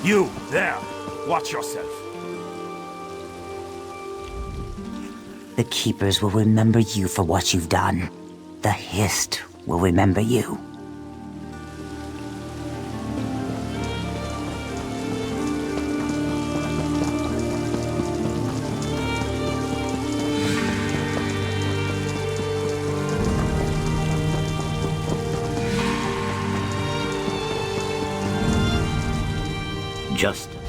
You, there! Watch yourself. The Keepers will remember you for what you've done. The Hist will remember you. Justice.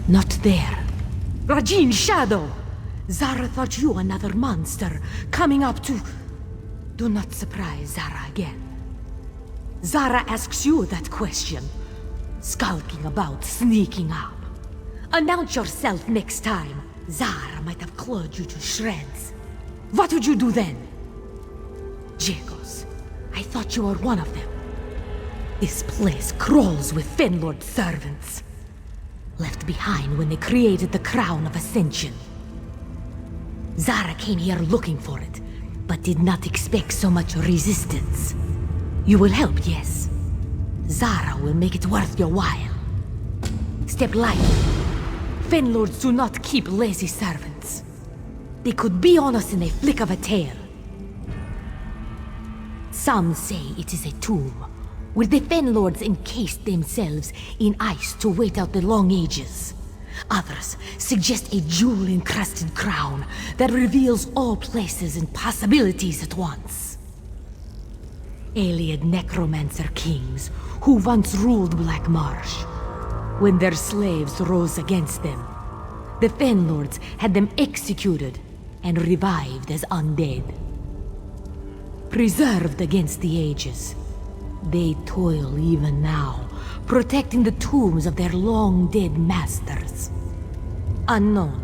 Not there. Rajin Shadow! Zara thought you another monster, coming up to... Do not surprise Zara again. Zara asks you that question. Skulking about, sneaking up. Announce yourself next time. Zara might have clawed you to shreds. What would you do then? Jacos, I thought you were one of them. This place crawls with Fenlord servants. Left behind when they created the Crown of Ascension. Zara came here looking for it, but did not expect so much resistance. You will help, yes. Zara will make it worth your while. Step lightly. Fenlords do not keep lazy servants. They could be on us in a flick of a tail. Some say it is a tomb, where the Fenlords encased themselves in ice to wait out the long ages. Others suggest a jewel-encrusted crown that reveals all places and possibilities at once. Alien necromancer kings who once ruled Black Marsh. When their slaves rose against them, the Fenlords had them executed and revived as undead. Preserved against the ages, they toil even now, protecting the tombs of their long-dead masters. Unknown,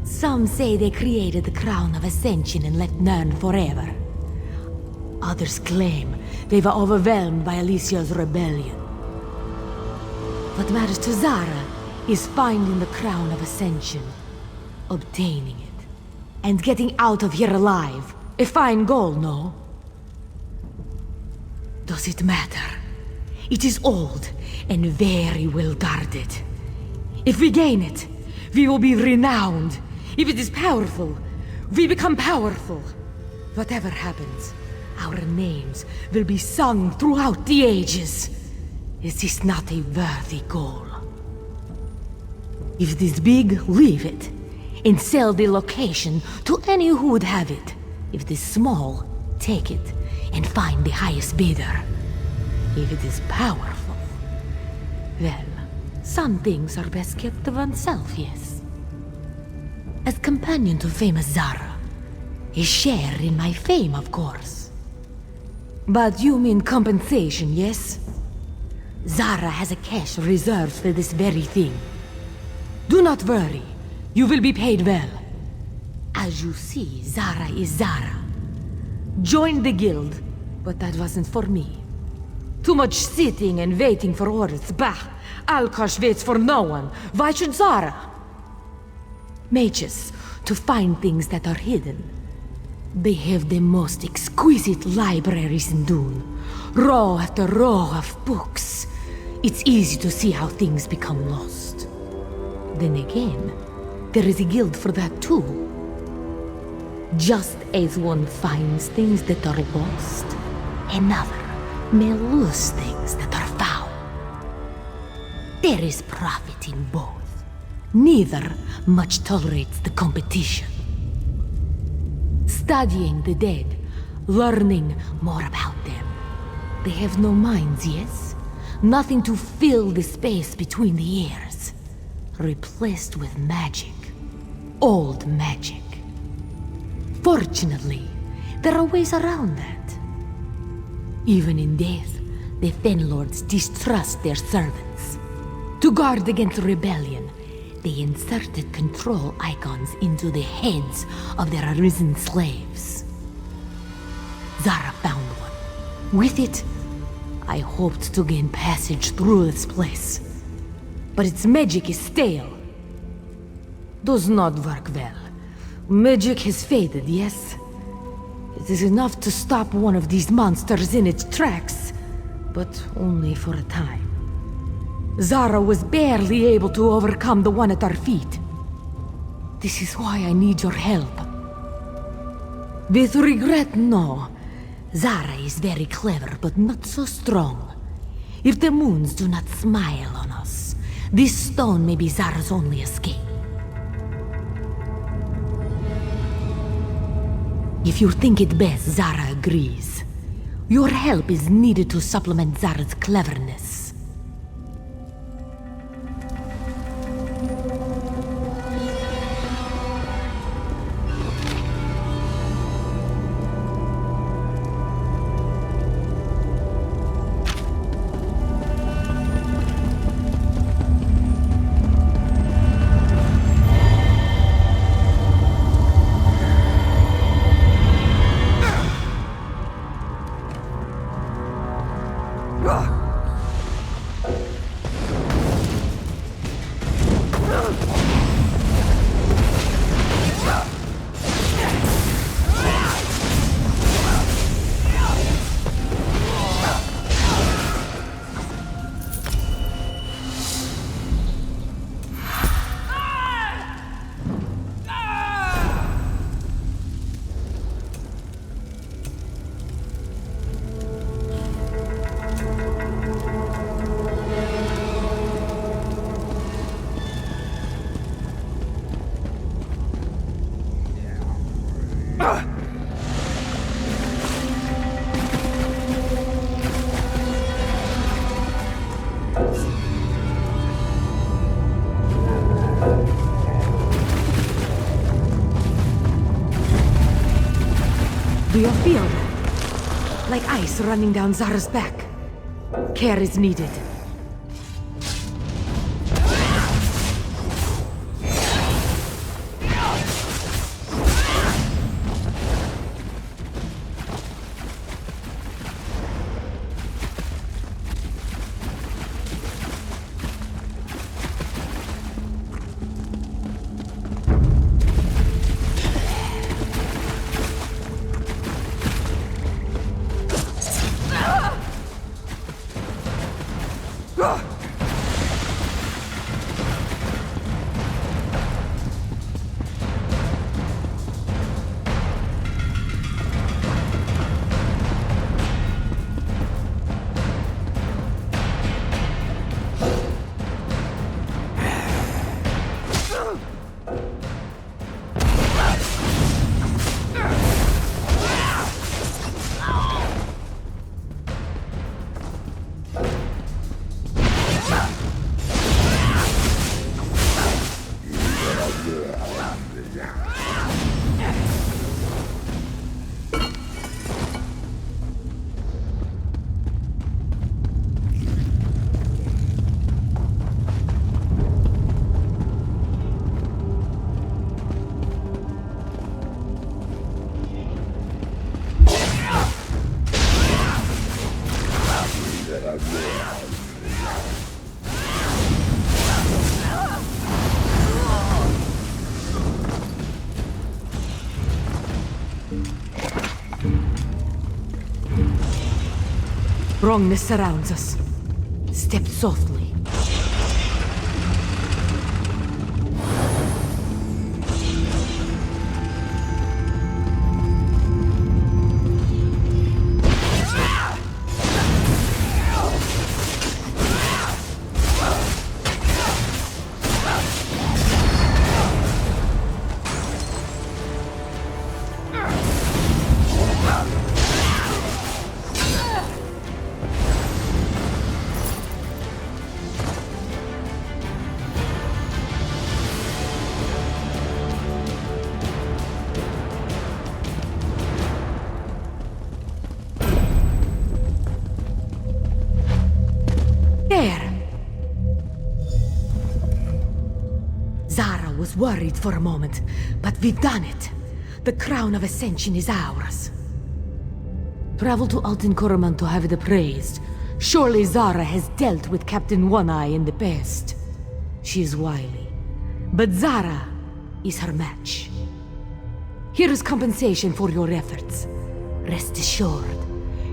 some say they created the Crown of Ascension and left none forever. Others claim they were overwhelmed by Alicia's rebellion. What matters to Zara is finding the Crown of Ascension, obtaining it, and getting out of here alive. A fine goal, no? Does it matter? It is old and very well guarded. If we gain it, we will be renowned. If it is powerful, we become powerful. Whatever happens, our names will be sung throughout the ages. Is this not a worthy goal? If it is big, leave it, and sell the location to any who would have it. If it is small, take it, and find the highest bidder. If it is powerful, well, some things are best kept to oneself, yes. As companion to famous Zara, a share in my fame, of course. But you mean compensation, yes? Zara has a cache reserved for this very thing. Do not worry, you will be paid well. As you see, Zara is Zara. Joined the guild, but that wasn't for me. Too much sitting and waiting for orders. Bah! Alkosh waits for no one. Why should Zara? Mages, to find things that are hidden. They have the most exquisite libraries in Dune. Row after row of books. It's easy to see how things become lost. Then again, there is a guild for that too. Just as one finds things that are lost, another may lose things that are found. There is profit in both. Neither much tolerates the competition. Studying the dead, learning more about them. They have no minds, yes? Nothing to fill the space between the ears. Replaced with magic. Old magic. Fortunately, there are ways around that. Even in death, the Fenlords distrust their servants. To guard against rebellion, they inserted control icons into the heads of their arisen slaves. Zara found one. With it, I hoped to gain passage through this place. But its magic is stale. Does not work well. Magic has faded, yes? It is enough to stop one of these monsters in its tracks, but only for a time. Zara was barely able to overcome the one at our feet. This is why I need your help. With regret, no. Zara is very clever, but not so strong. If the moons do not smile on us, this stone may be Zara's only escape. If you think it best, Zara agrees. Your help is needed to supplement Zara's cleverness. you feel that? Like ice running down Zara's back. Care is needed. Wrongness surrounds us. Step softly. Zara was worried for a moment, but we've done it. The crown of ascension is ours. Travel to Altin Koroman to have it appraised. Surely Zara has dealt with Captain One-Eye in the past. She is wily, but Zara is her match. Here is compensation for your efforts. Rest assured,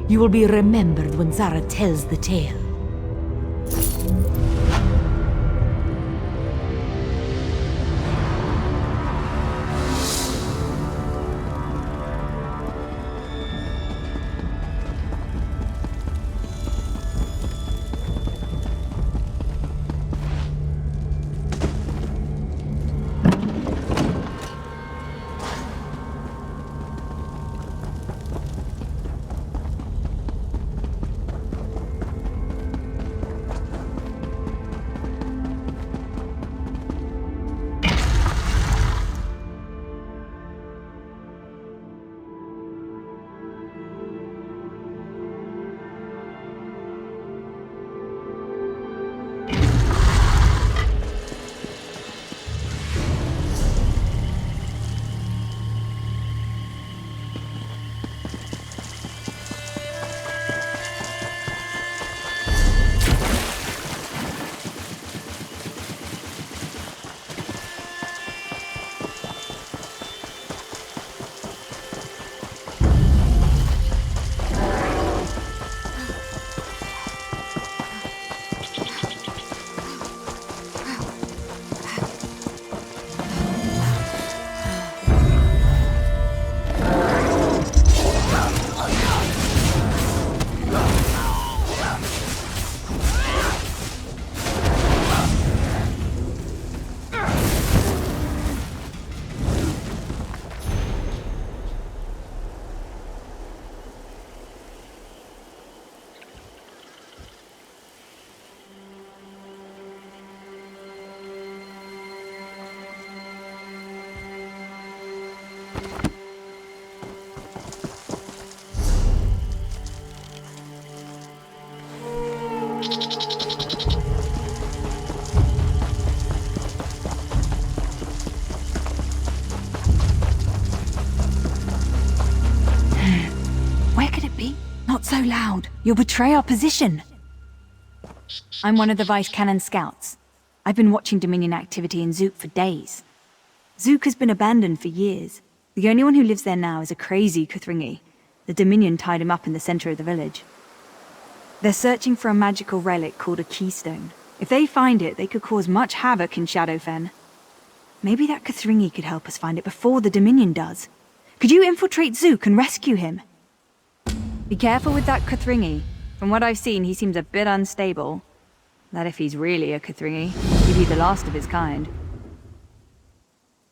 you will be remembered when Zara tells the tale. Where could it be? Not so loud. You'll betray our position. I'm one of the Vice Cannon scouts. I've been watching Dominion activity in Zook for days. Zook has been abandoned for years. The only one who lives there now is a crazy Kuthringi. The Dominion tied him up in the center of the village. They're searching for a magical relic called a keystone. If they find it, they could cause much havoc in Shadowfen. Maybe that Kuthringi could help us find it before the Dominion does. Could you infiltrate Zook and rescue him? Be careful with that Kuthringi. From what I've seen, he seems a bit unstable. That if he's really a Kuthringi, he'd be the last of his kind.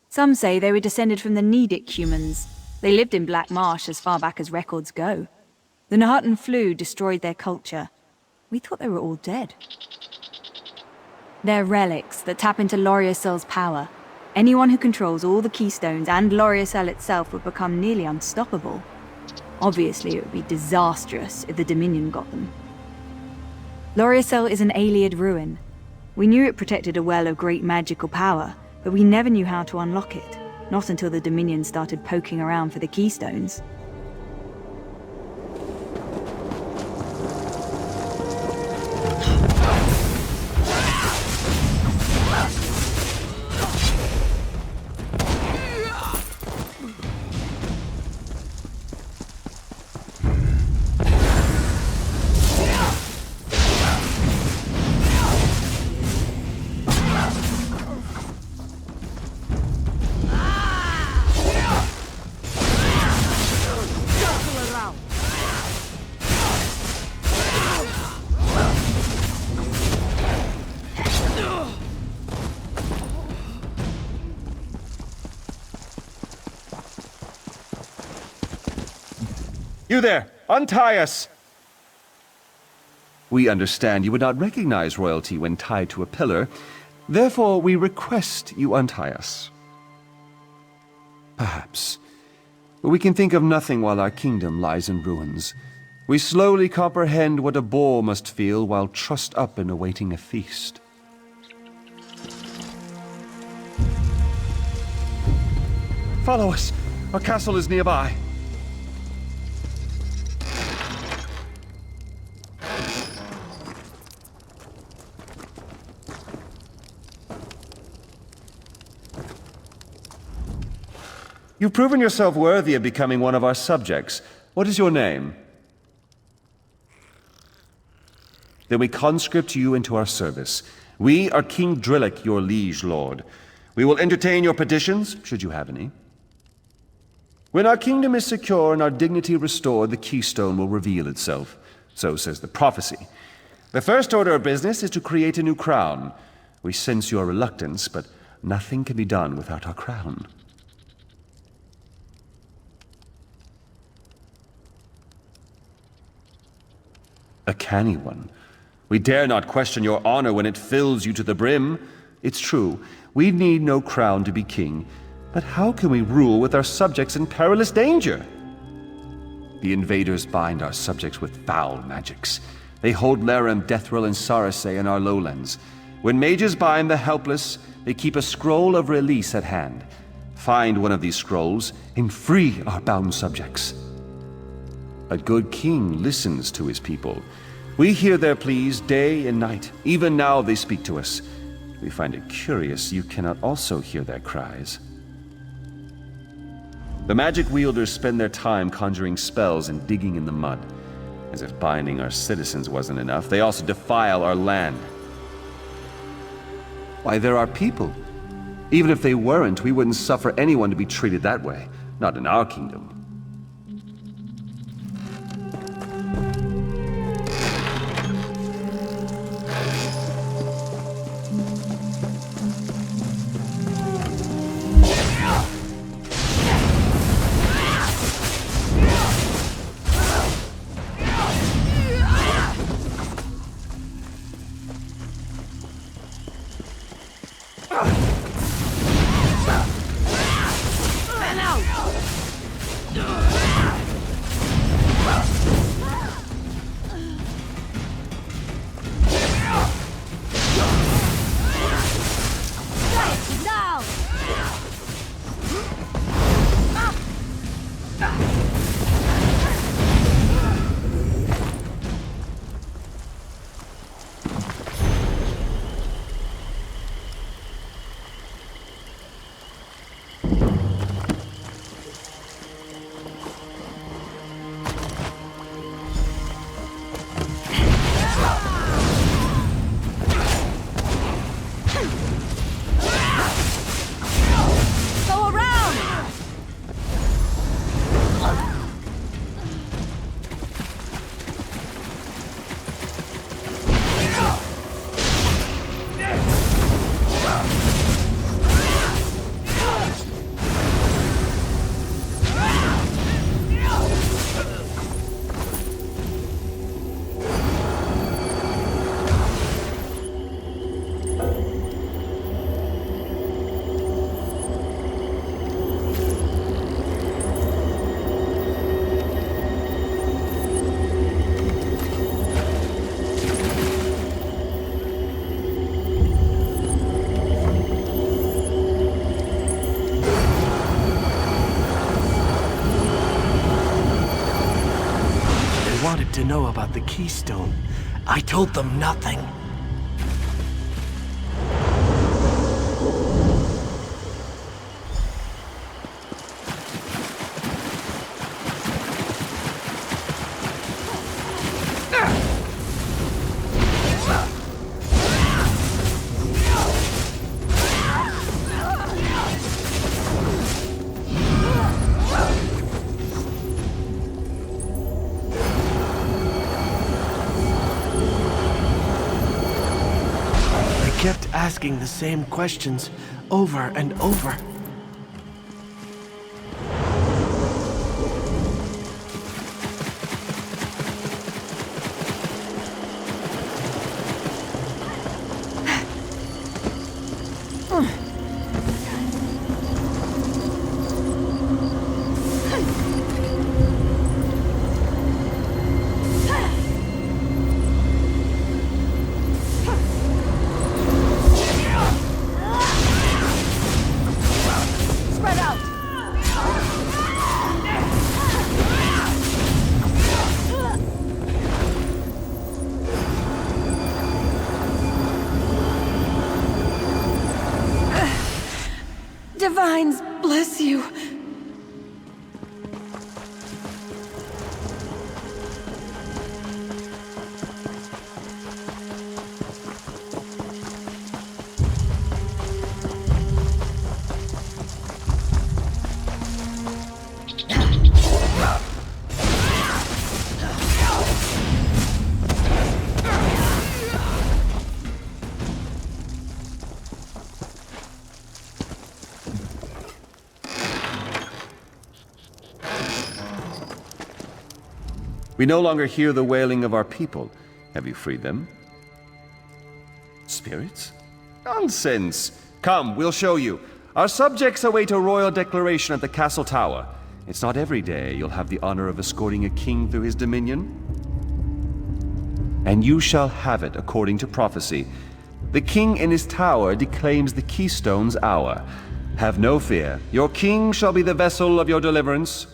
Some say they were descended from the Nedic humans. They lived in Black Marsh as far back as records go. The Nahartan flu destroyed their culture. We thought they were all dead. They're relics that tap into Loriocel's power. Anyone who controls all the keystones and Loriocel itself would become nearly unstoppable. Obviously, it would be disastrous if the Dominion got them. Loriocel is an Ayleid ruin. We knew it protected a well of great magical power, but we never knew how to unlock it. Not until the Dominion started poking around for the keystones. You there! Untie us! We understand you would not recognize royalty when tied to a pillar. Therefore, we request you untie us. Perhaps. But we can think of nothing while our kingdom lies in ruins. We slowly comprehend what a boar must feel while trussed up and awaiting a feast. Follow us! Our castle is nearby. You've proven yourself worthy of becoming one of our subjects. What is your name? Then we conscript you into our service. We are King Drillick, your liege lord. We will entertain your petitions, should you have any. When our kingdom is secure and our dignity restored, the keystone will reveal itself. So says the prophecy. The first order of business is to create a new crown. We sense your reluctance, but nothing can be done without our crown. A canny one. We dare not question your honor when it fills you to the brim. It's true, we need no crown to be king, but how can we rule with our subjects in perilous danger? The invaders bind our subjects with foul magics. They hold Laram, Deathril, and Sarasay in our lowlands. When mages bind the helpless, they keep a scroll of release at hand. Find one of these scrolls and free our bound subjects. A good king listens to his people. We hear their pleas day and night. Even now they speak to us. We find it curious you cannot also hear their cries. The magic wielders spend their time conjuring spells and digging in the mud. As if binding our citizens wasn't enough, they also defile our land. Why, they're our people. Even if they weren't, we wouldn't suffer anyone to be treated that way. Not in our kingdom. about the keystone. I told them nothing. Kept asking the same questions over and over. Divines, bless you. We no longer hear the wailing of our people. Have you freed them? Spirits? Nonsense! Come, we'll show you. Our subjects await a royal declaration at the castle tower. It's not every day you'll have the honor of escorting a king through his dominion. And you shall have it according to prophecy. The king in his tower declaims the keystone's hour. Have no fear. Your king shall be the vessel of your deliverance.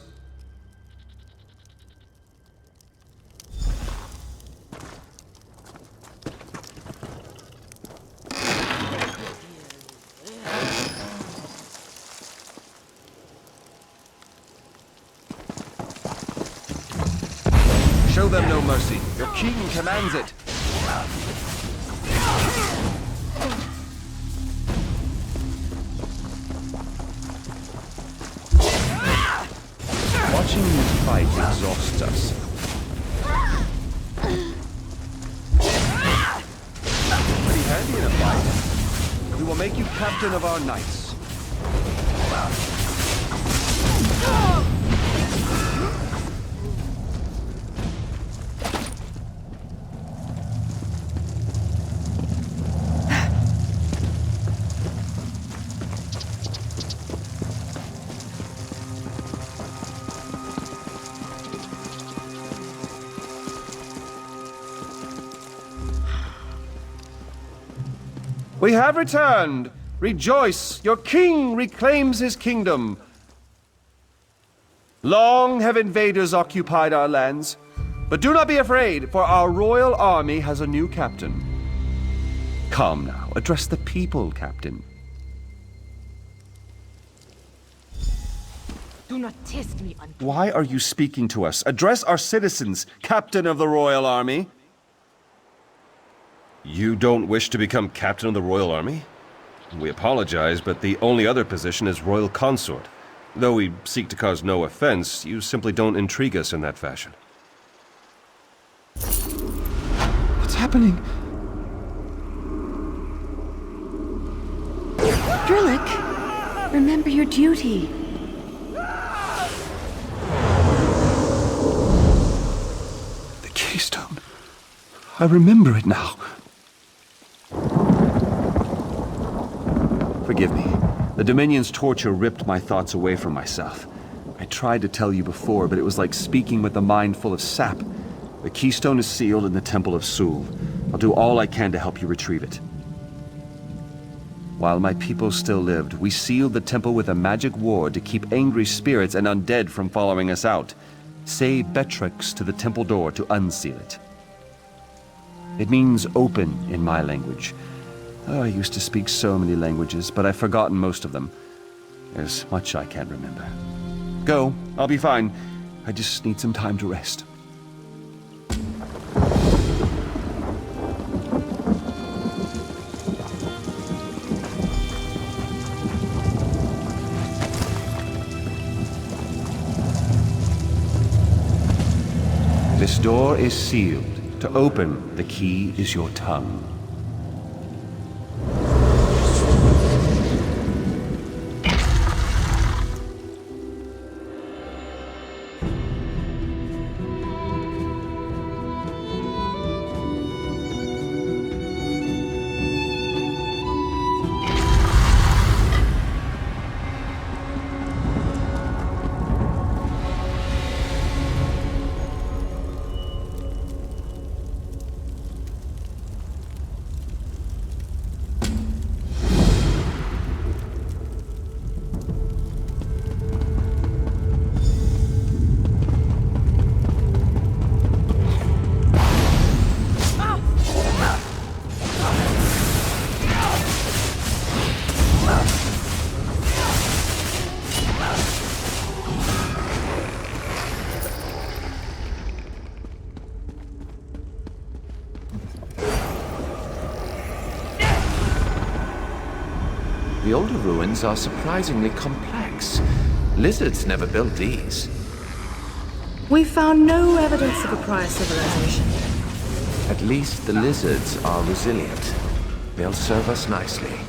Show them no mercy. Your king commands it. Watching you fight exhausts us. Pretty handy in a fight. We will make you captain of our knights. We have returned! Rejoice! Your king reclaims his kingdom! Long have invaders occupied our lands, but do not be afraid, for our royal army has a new captain. Come now, address the people, Captain. Do not test me, Why are you speaking to us? Address our citizens, Captain of the Royal Army. You don't wish to become Captain of the Royal Army? We apologize, but the only other position is Royal Consort. Though we seek to cause no offense, you simply don't intrigue us in that fashion. What's happening? Drillick, remember your duty. The keystone. I remember it now. Forgive me. The Dominion's torture ripped my thoughts away from myself. I tried to tell you before, but it was like speaking with a mind full of sap. The keystone is sealed in the Temple of Sul. I'll do all I can to help you retrieve it. While my people still lived, we sealed the temple with a magic ward to keep angry spirits and undead from following us out. Say Betrix to the temple door to unseal it. It means open in my language. Oh, I used to speak so many languages, but I've forgotten most of them. There's much I can't remember. Go, I'll be fine. I just need some time to rest. This door is sealed. To open, the key is your tongue. The older ruins are surprisingly complex. Lizards never built these. We found no evidence of a prior civilization. At least the lizards are resilient. They'll serve us nicely.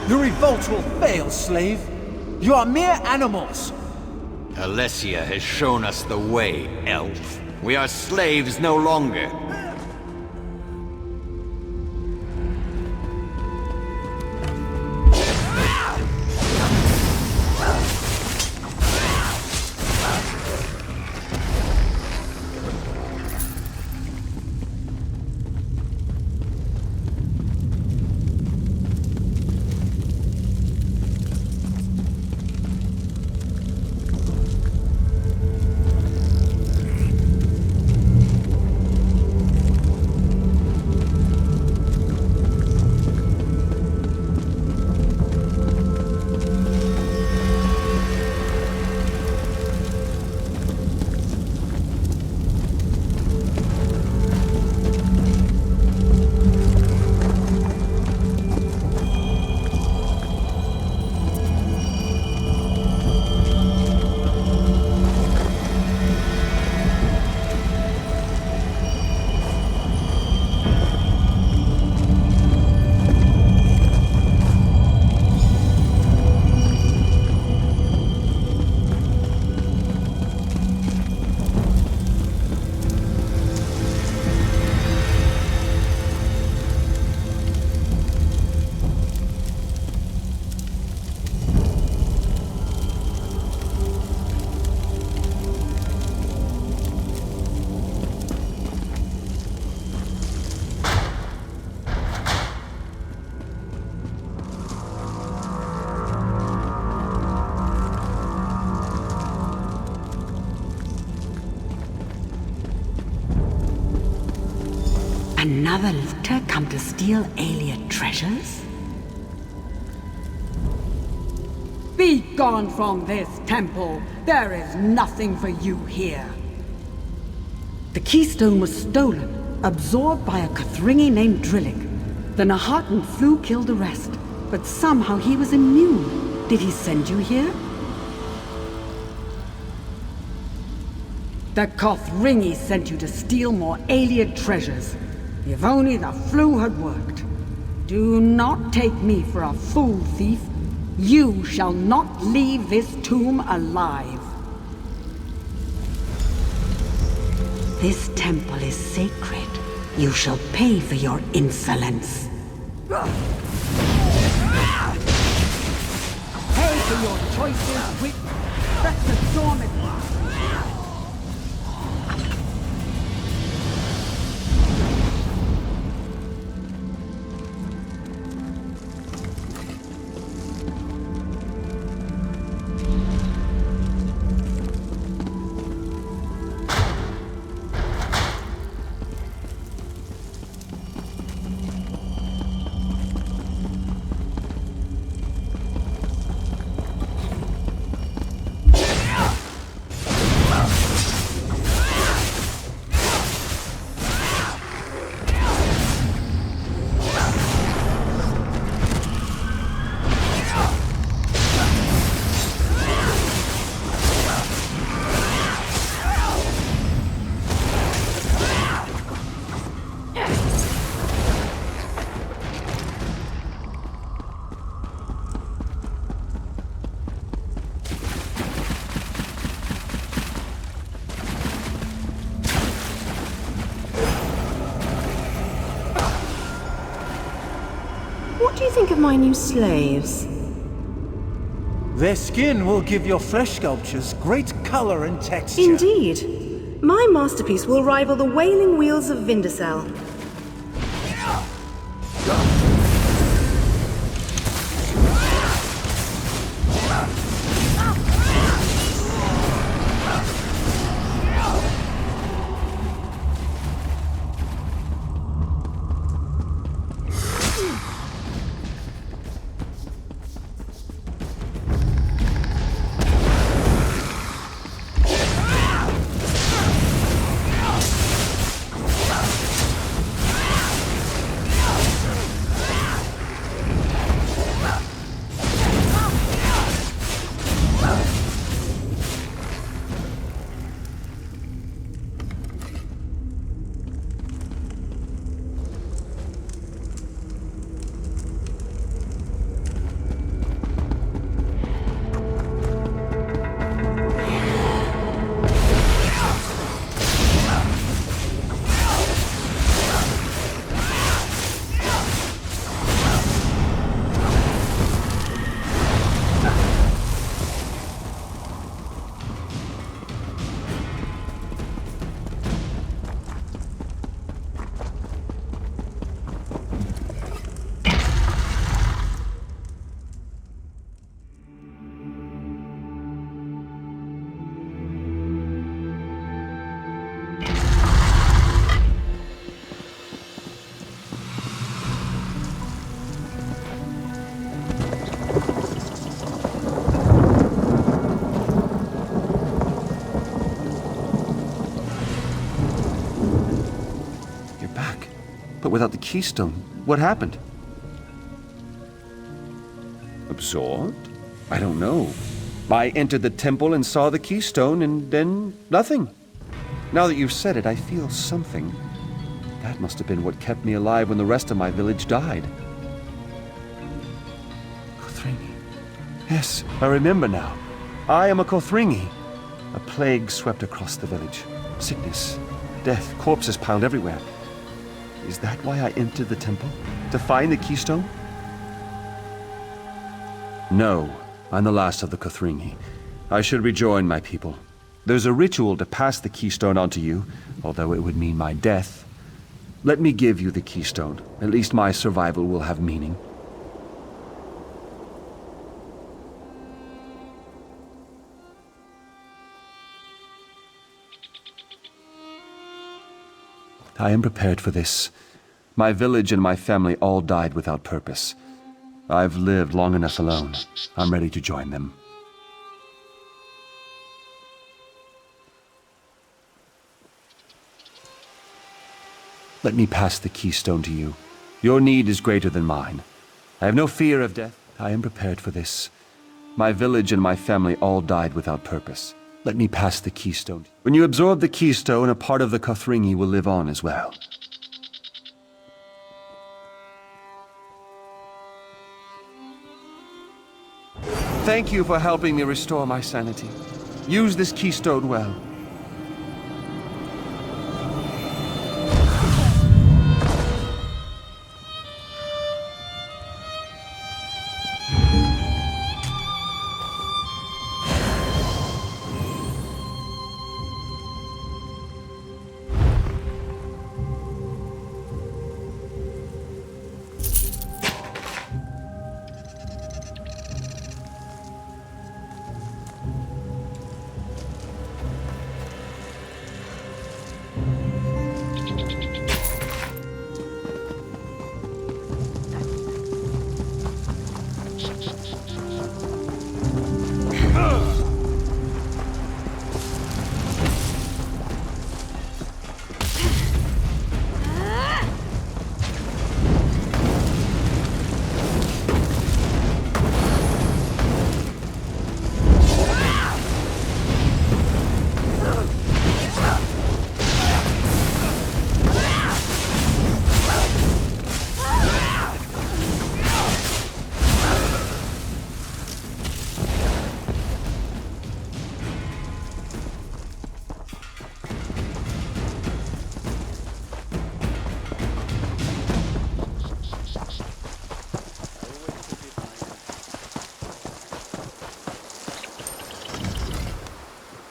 Your revolt will fail, slave. You are mere animals. Alessia has shown us the way, elf. We are slaves no longer. another looter come to steal Aelia treasures? Be gone from this temple! There is nothing for you here! The keystone was stolen, absorbed by a Kothringi named Drillig. The Nahatan flew killed the rest, but somehow he was immune. Did he send you here? The Kothringi sent you to steal more Aelia treasures. If only the flu had worked. Do not take me for a fool thief. You shall not leave this tomb alive. This temple is sacred. You shall pay for your insolence. Pay for your choices with Breton Templar. What do you think of my new slaves? Their skin will give your flesh sculptures great color and texture. Indeed. My masterpiece will rival the wailing wheels of Vindicel. But without the keystone, what happened? Absorbed? I don't know. I entered the temple and saw the keystone, and then nothing. Now that you've said it, I feel something. That must have been what kept me alive when the rest of my village died. Kothringi. Yes, I remember now. I am a Kothringi. A plague swept across the village. Sickness, death, corpses piled everywhere. Is that why I entered the temple? To find the keystone? No, I'm the last of the Kothringi. I should rejoin my people. There's a ritual to pass the keystone on to you, although it would mean my death. Let me give you the keystone. At least my survival will have meaning. I am prepared for this. My village and my family all died without purpose. I've lived long enough alone. I'm ready to join them. Let me pass the keystone to you. Your need is greater than mine. I have no fear of death. I am prepared for this. My village and my family all died without purpose. Let me pass the keystone. When you absorb the keystone, a part of the Kothringi will live on as well. Thank you for helping me restore my sanity. Use this keystone well.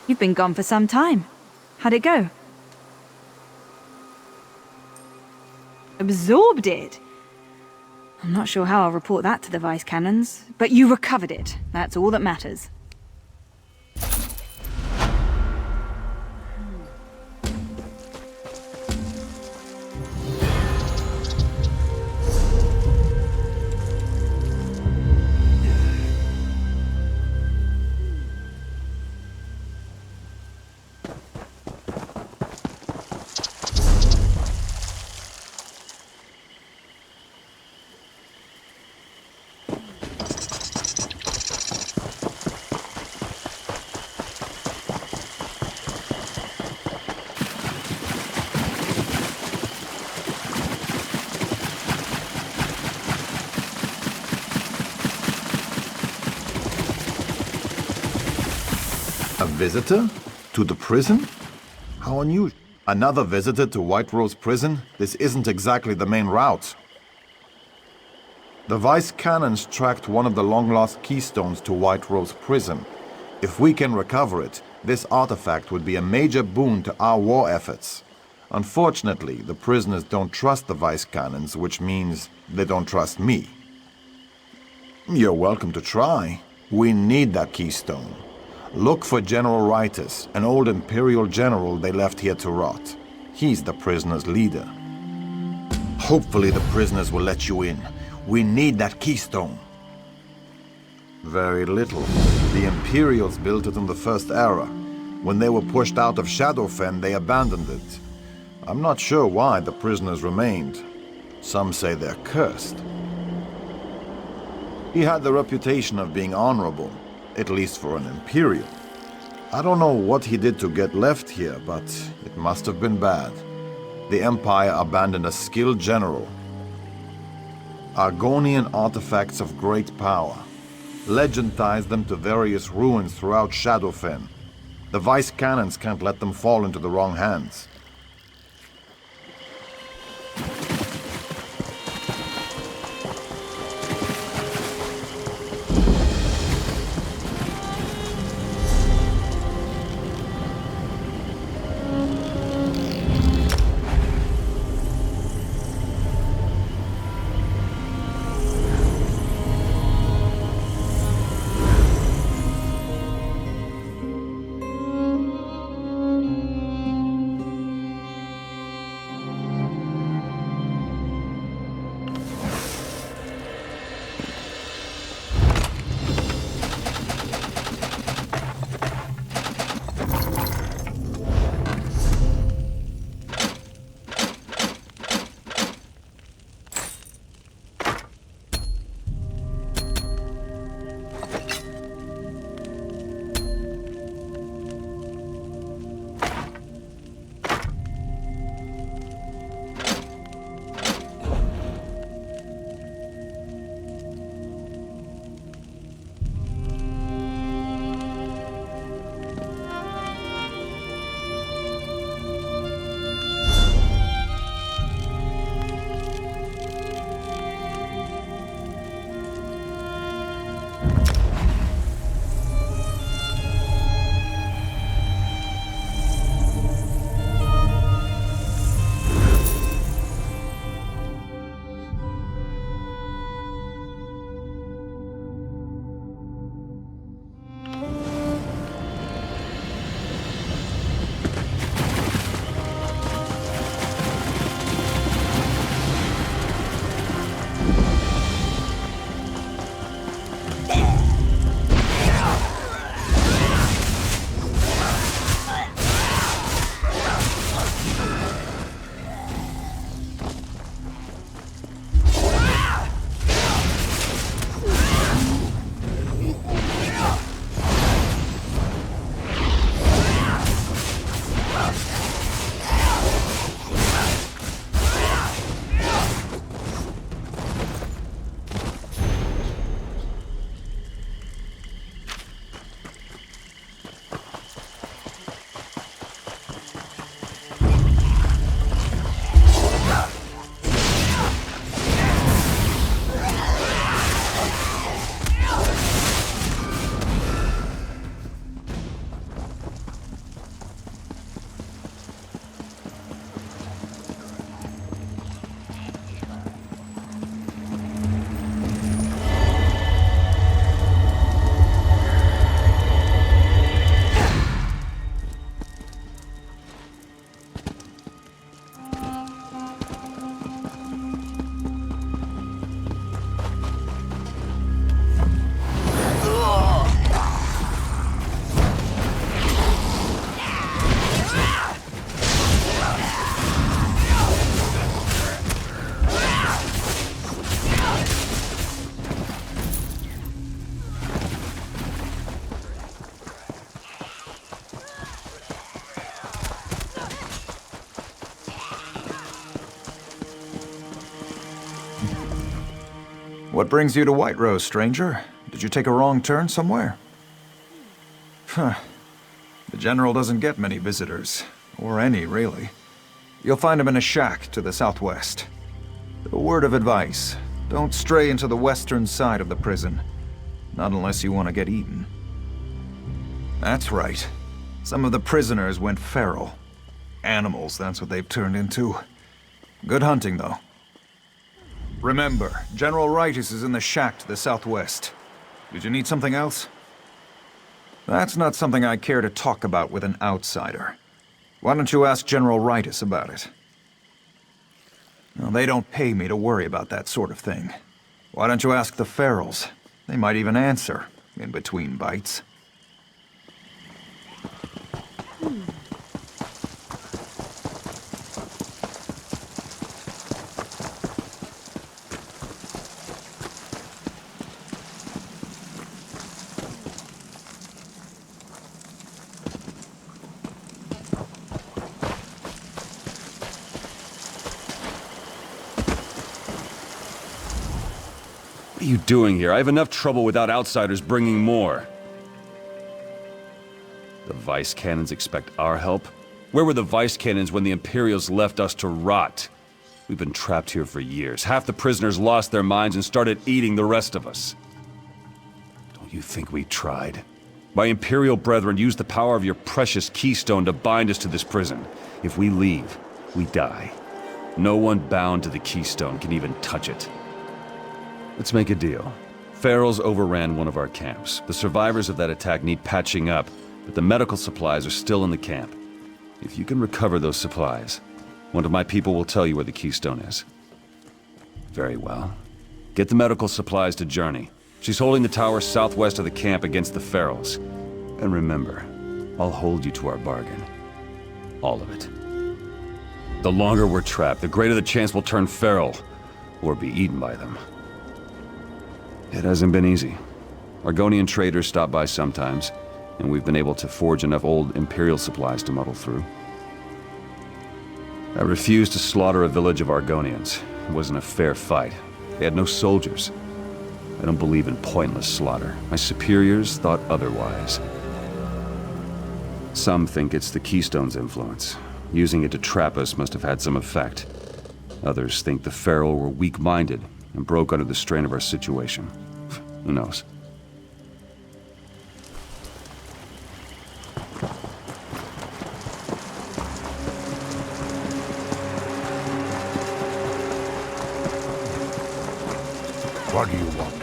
You've been gone for some time. How'd it go? Absorbed it? I'm not sure how I'll report that to the Vice Cannons, but you recovered it. That's all that matters. A visitor? To the prison? How unusual. Another visitor to White Rose Prison? This isn't exactly the main route. The Vice Cannons tracked one of the long-lost keystones to White Rose Prison. If we can recover it, this artifact would be a major boon to our war efforts. Unfortunately, the prisoners don't trust the Vice Cannons, which means they don't trust me. You're welcome to try. We need that keystone. Look for General Ritus, an old Imperial general they left here to rot. He's the prisoners' leader. Hopefully the prisoners will let you in. We need that keystone. Very little. The Imperials built it in the First Era. When they were pushed out of Shadowfen, they abandoned it. I'm not sure why the prisoners remained. Some say they're cursed. He had the reputation of being honorable, at least for an Imperial. I don't know what he did to get left here, but it must have been bad. The Empire abandoned a skilled general. Argonian artifacts of great power. Legend ties them to various ruins throughout Shadowfen. The Vice Cannons can't let them fall into the wrong hands. What brings you to White Rose, stranger? Did you take a wrong turn somewhere? Huh. The General doesn't get many visitors. Or any, really. You'll find him in a shack to the southwest. A word of advice. Don't stray into the western side of the prison. Not unless you want to get eaten. That's right. Some of the prisoners went feral. Animals, that's what they've turned into. Good hunting, though. Remember, General Ritus is in the shack to the southwest. Did you need something else? That's not something I care to talk about with an outsider. Why don't you ask General Ritus about it? Well, they don't pay me to worry about that sort of thing. Why don't you ask the ferals? They might even answer, in between bites. What are you doing here? I have enough trouble without outsiders bringing more. The Vice Cannons expect our help? Where were the Vice Cannons when the Imperials left us to rot? We've been trapped here for years. Half the prisoners lost their minds and started eating the rest of us. Don't you think we tried? My Imperial brethren used the power of your precious keystone to bind us to this prison. If we leave, we die. No one bound to the keystone can even touch it. Let's make a deal. Ferals overran one of our camps. The survivors of that attack need patching up, but the medical supplies are still in the camp. If you can recover those supplies, one of my people will tell you where the keystone is. Very well. Get the medical supplies to Journey. She's holding the tower southwest of the camp against the Ferals. And remember, I'll hold you to our bargain. All of it. The longer we're trapped, the greater the chance we'll turn feral, or be eaten by them. It hasn't been easy. Argonian traders stop by sometimes, and we've been able to forge enough old Imperial supplies to muddle through. I refused to slaughter a village of Argonians. It wasn't a fair fight. They had no soldiers. I don't believe in pointless slaughter. My superiors thought otherwise. Some think it's the Keystone's influence. Using it to trap us must have had some effect. Others think the Feral were weak-minded and broke under the strain of our situation. Who knows? What do you want?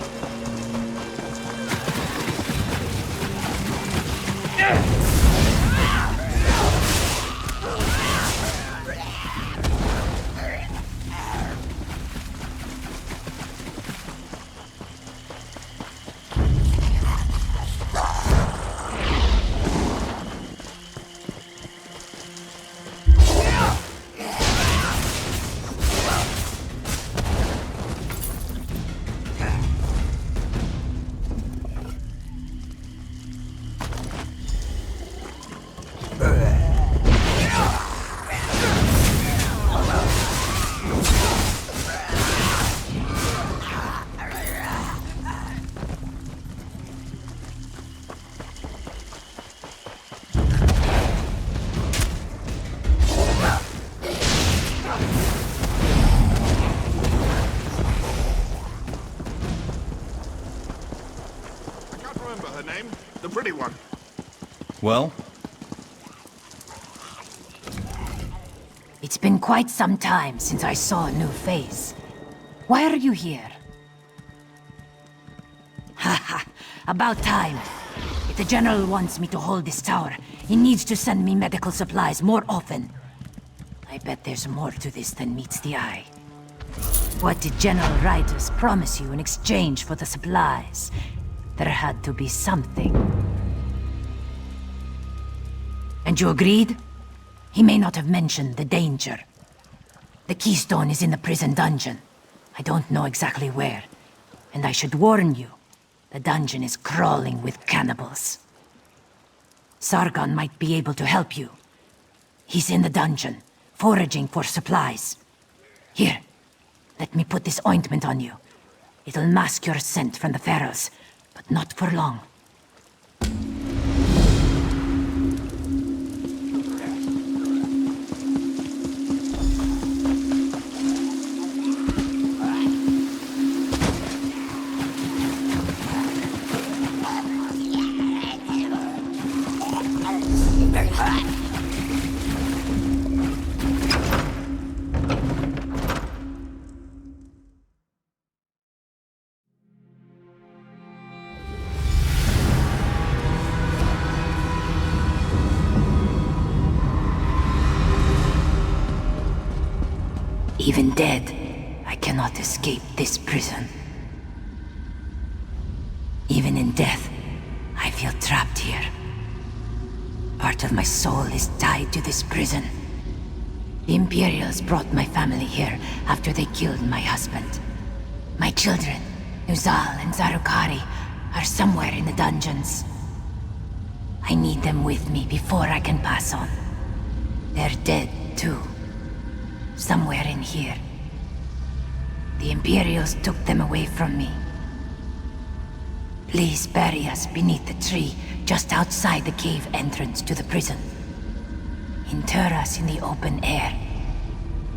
Well? It's been quite some time since I saw a new face. Why are you here? Haha, about time. If the General wants me to hold this tower, he needs to send me medical supplies more often. I bet there's more to this than meets the eye. What did General Ritus promise you in exchange for the supplies? There had to be something. And you agreed? He may not have mentioned the danger. The keystone is in the prison dungeon. I don't know exactly where. And I should warn you, the dungeon is crawling with cannibals. Sargon might be able to help you. He's in the dungeon, foraging for supplies. Here, let me put this ointment on you. It'll mask your scent from the ferals, but not for long. Even dead, I cannot escape this prison. Even in death, I feel trapped here. Part of my soul is tied to this prison. The Imperials brought my family here after they killed my husband. My children, Nuzal and Zarukari, are somewhere in the dungeons. I need them with me before I can pass on. They're dead, too. Somewhere in here. The Imperials took them away from me. Please bury us beneath the tree just outside the cave entrance to the prison. Inter us in the open air,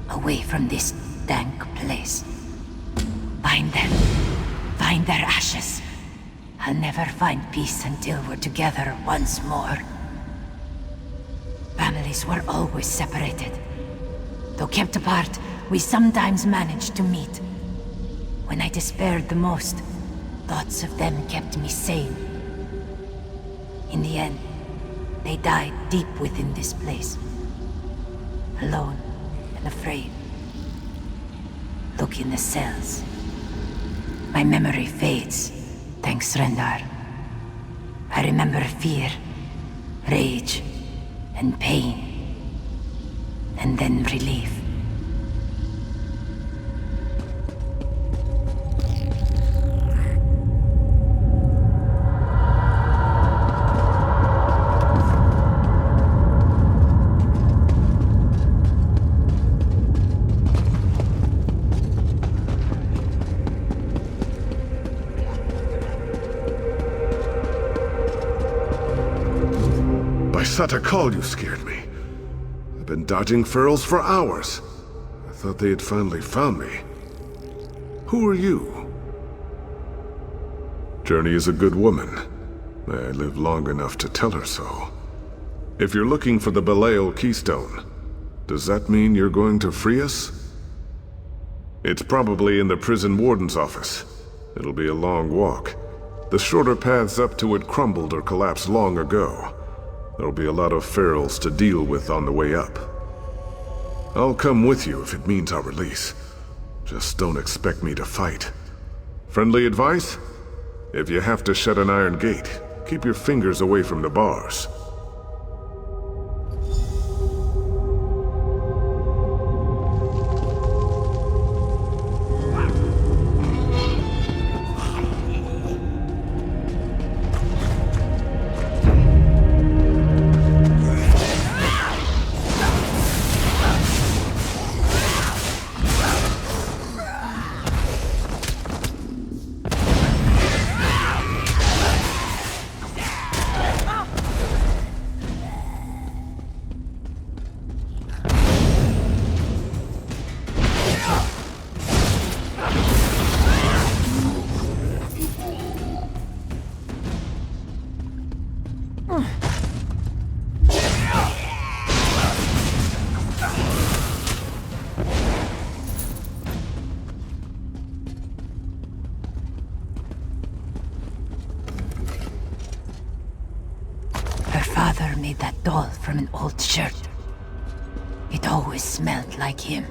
away from this dank place. Find them. Find their ashes. I'll never find peace until we're together once more. Families were always separated. Though kept apart, we sometimes managed to meet. When I despaired the most, thoughts of them kept me sane. In the end, they died deep within this place. Alone and afraid. Look in the cells. My memory fades, thanks Rendar. I remember fear, rage, and pain. And then relief. By Satakal, you scared me. I've been dodging ferals for hours. I thought they had finally found me. Who are you? Journey is a good woman. May I live long enough to tell her so. If you're looking for the Belial Keystone, does that mean you're going to free us? It's probably in the prison warden's office. It'll be a long walk. The shorter paths up to it crumbled or collapsed long ago. There'll be a lot of ferals to deal with on the way up. I'll come with you if it means our release. Just don't expect me to fight. Friendly advice? If you have to shut an iron gate, keep your fingers away from the bars. Made that doll from an old shirt. It always smelled like him.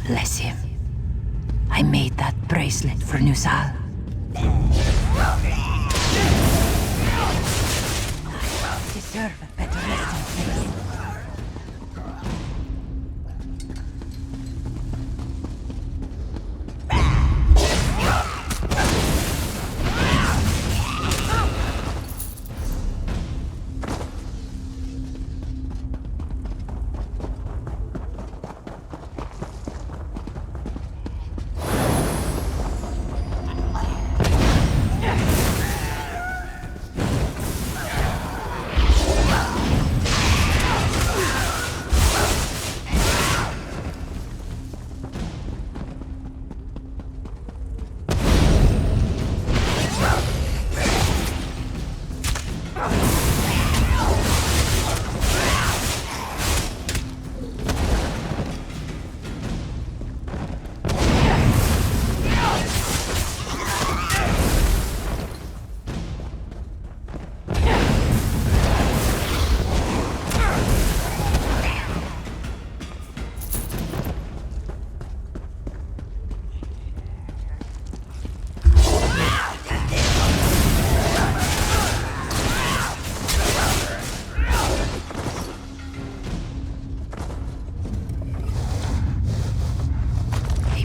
Bless him. I made that bracelet for Nusal. I deserve a better resting place.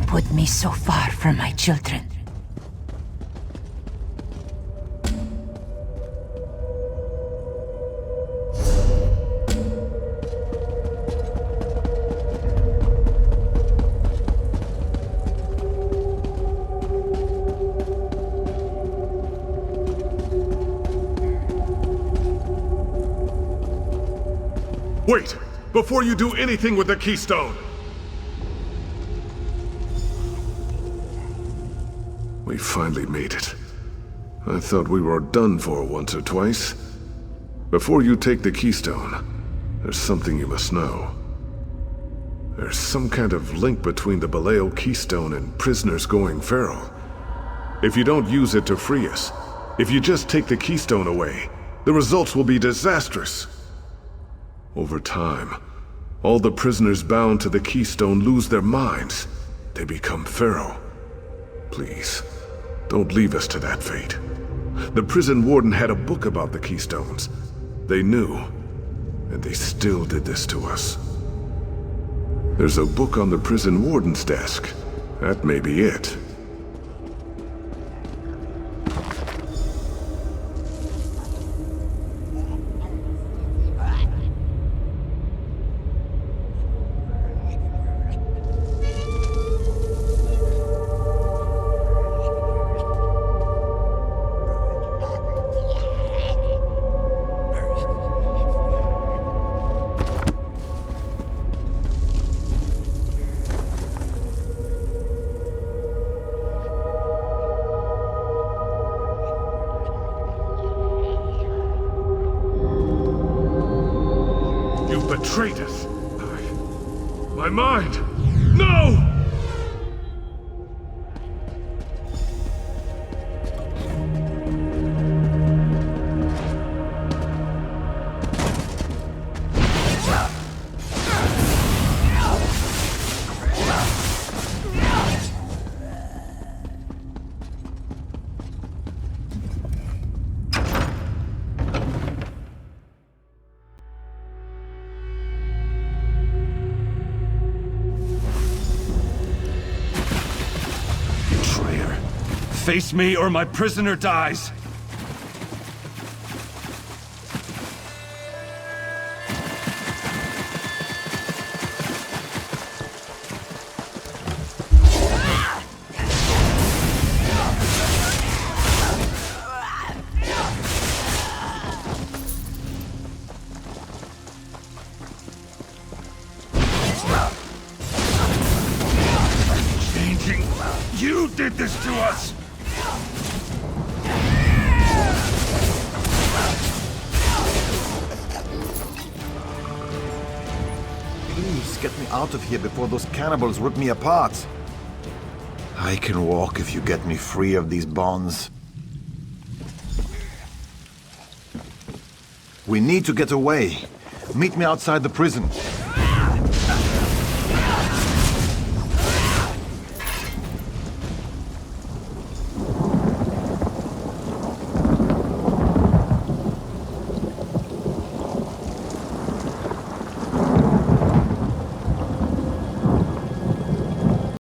Put me so far from my children. Wait! Before you do anything with the keystone! We finally made it. I thought we were done for once or twice. Before you take the keystone, there's something you must know. There's some kind of link between the Belial keystone and prisoners going feral. If you don't use it to free us, if you just take the keystone away, the results will be disastrous. Over time, all the prisoners bound to the keystone lose their minds. They become feral. Please, don't leave us to that fate. The prison warden had a book about the keystones. They knew, and they still did this to us. There's a book on the prison warden's desk. That may be it. Betrayed us. My mind! No! Face me or my prisoner dies! Changing? You did this to us! Please, get me out of here before those cannibals rip me apart. I can walk if you get me free of these bonds. We need to get away. Meet me outside the prison.